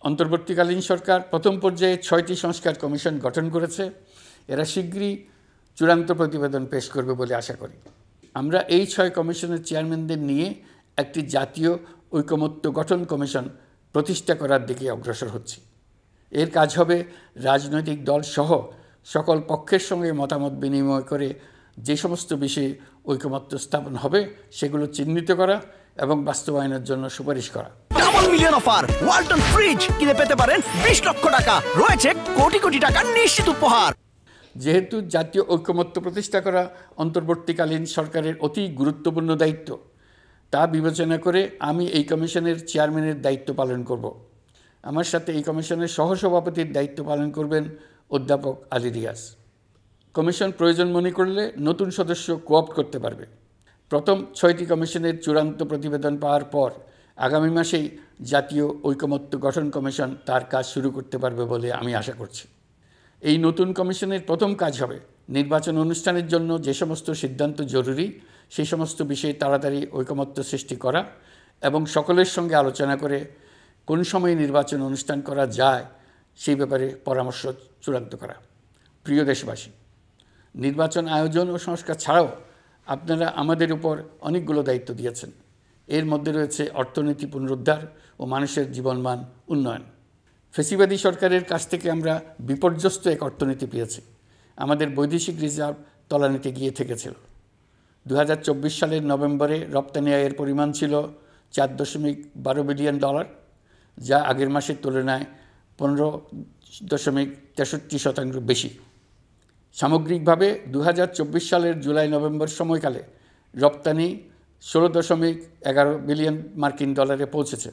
অন্তর্বর্তীকালীন সরকার প্রথম পর্যায়ে ৬টি সংস্কার কমিশন গঠন করেছে। এরা শীঘ্রই চূড়ান্ত প্রতিবেদন পেশ করবে বলে আশা করি। আমরা এই ৬ কমিশনের চেয়ারম্যানদের নিয়ে একটি জাতীয় ঐকমত্য গঠন কমিশন প্রতিষ্ঠা করার দিকে অগ্রসর হচ্ছি। এর কাজ হবে রাজনৈতিক দল সহ সকল পক্ষের সঙ্গে মতামত বিনিময় করে যে সমস্ত বিষয়ে ঐকমত্য স্থাপন হবে সেগুলো চিহ্নিত করা এবং বাস্তবায়নের জন্য সুপারিশ করা। Double million offer Walton fridge কিনে পেতে পারেন ২০ লক্ষ টাকা, রয়েছে কোটি কোটি টাকার নিশ্চিত উপহার। যেহেতু জাতীয় ঐকমত্য প্রতিষ্ঠা করা অন্তর্বর্তীকালীন সরকারের অতি গুরুত্বপূর্ণ দায়িত্ব, তা বিবেচনা করে আমি এই কমিশনের চেয়ারম্যানের দায়িত্ব পালন করব। আমার সাথে এই কমিশনের সহসভাপতির দায়িত্ব পালন করবেন অধ্যাপক আলী রিয়াজ। কমিশন প্রয়োজন মনে করলে নতুন সদস্য কোঅপ্ট করতে পারবে। প্রথম ৬টি কমিশনের চূড়ান্ত প্রতিবেদন পাওয়ার পর আগামী মাসেই জাতীয় ঐকমত্য গঠন কমিশন তার কাজ শুরু করতে পারবে বলে আমি আশা করছি। এই নতুন কমিশনের প্রথম কাজ হবে নির্বাচন অনুষ্ঠানের জন্য যে সমস্ত সিদ্ধান্ত জরুরি সেই সমস্ত বিষয়ে তাড়াতাড়ি ঐকমত্য সৃষ্টি করা এবং সকলের সঙ্গে আলোচনা করে কোন সময়ে নির্বাচন অনুষ্ঠান করা যায় সেই ব্যাপারে পরামর্শ চূড়ান্ত করা। প্রিয় দেশবাসী, নির্বাচন আয়োজন ও সংস্কার ছাড়াও আপনারা আমাদের উপর অনেকগুলো দায়িত্ব দিয়েছেন। এর মধ্যে রয়েছে অর্থনীতি পুনরুদ্ধার ও মানুষের জীবনমান উন্নয়ন। ফ্যাসিবাদী সরকারের কাছ থেকে আমরা বিপর্যস্ত এক অর্থনীতি পেয়েছি। আমাদের বৈদেশিক রিজার্ভ তলানিতে গিয়ে থেকেছিল। ২০২৪ সালের নভেম্বরে রপ্তানি আয়ের পরিমাণ ছিল $4.12 বিলিয়ন, যা আগের মাসের তুলনায় 15.63% বেশি। সামগ্রিকভাবে ২০২৪ সালের জুলাই নভেম্বর সময়কালে রপ্তানি $16.11 বিলিয়ন মার্কিন ডলারে পৌঁছেছে।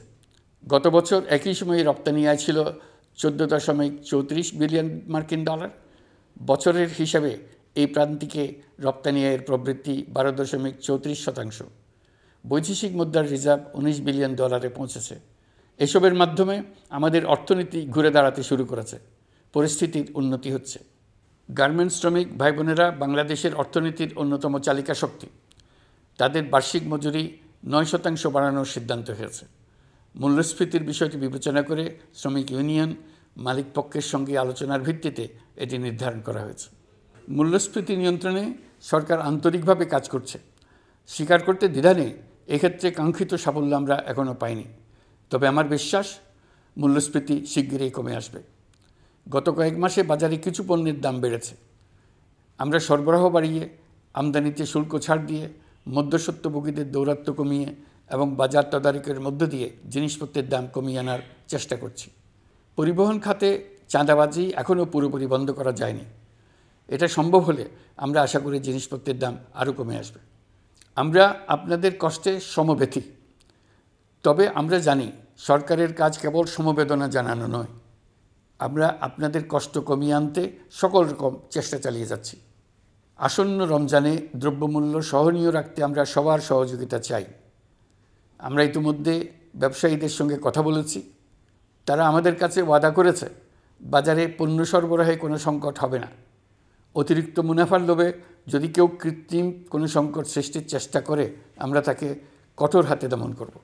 গত বছর একই সময়ে রপ্তানি আয় ছিল $14.34 বিলিয়ন মার্কিন ডলার। বছরের হিসাবে এই প্রান্তিকে রপ্তানি আয়ের প্রবৃদ্ধি 12.34%। বৈদেশিক মুদ্রার রিজার্ভ $19 বিলিয়ন পৌঁছেছে। এসবের মাধ্যমে আমাদের অর্থনীতি ঘুরে দাঁড়াতে শুরু করেছে। পরিস্থিতির উন্নতি হচ্ছে। গার্মেন্টস শ্রমিক ভাই বোনেরা বাংলাদেশের অর্থনীতির অন্যতম চালিকা শক্তি। তাদের বার্ষিক মজুরি 9% বাড়ানোর সিদ্ধান্ত হয়েছে। মূল্যস্ফীতির বিষয়টি বিবেচনা করে শ্রমিক ইউনিয়ন মালিক পক্ষের সঙ্গে আলোচনার ভিত্তিতে এটি নির্ধারণ করা হয়েছে। মূল্যস্ফীতি নিয়ন্ত্রণে সরকার আন্তরিকভাবে কাজ করছে। স্বীকার করতে দ্বিধা নেই, এক্ষেত্রে কাঙ্ক্ষিত সাফল্য আমরা এখনও পাইনি। তবে আমার বিশ্বাস মূল্যস্ফীতি শিগগিরই কমে আসবে। গত কয়েক মাসে বাজারে কিছু পণ্যের দাম বেড়েছে। আমরা সরবরাহ বাড়িয়ে, আমদানিতে শুল্ক ছাড় দিয়ে, মধ্যস্বত্বভোগীদের দৌরাত্ম্য কমিয়ে এবং বাজার তদারকির মধ্য দিয়ে জিনিসপত্রের দাম কমিয়ে আনার চেষ্টা করছি। পরিবহন খাতে চাঁদাবাজি এখনও পুরোপুরি বন্ধ করা যায়নি। এটা সম্ভব হলে আমরা আশা করি জিনিসপত্রের দাম আরও কমে আসবে। আমরা আপনাদের কষ্টে সমব্যথী। তবে আমরা জানি সরকারের কাজ কেবল সমবেদনা জানানো নয়। আমরা আপনাদের কষ্ট কমিয়ে আনতে সকল রকম চেষ্টা চালিয়ে যাচ্ছি। আসন্ন রমজানে দ্রব্যমূল্য সহনীয় রাখতে আমরা সবার সহযোগিতা চাই। আমরা ইতিমধ্যে ব্যবসায়ীদের সঙ্গে কথা বলেছি। তারা আমাদের কাছে ওয়াদা করেছে বাজারে পণ্য সরবরাহে কোনো সংকট হবে না। অতিরিক্ত মুনাফার লোভে যদি কেউ কৃত্রিম কোনো সংকট সৃষ্টির চেষ্টা করে আমরা তাকে কঠোর হাতে দমন করব।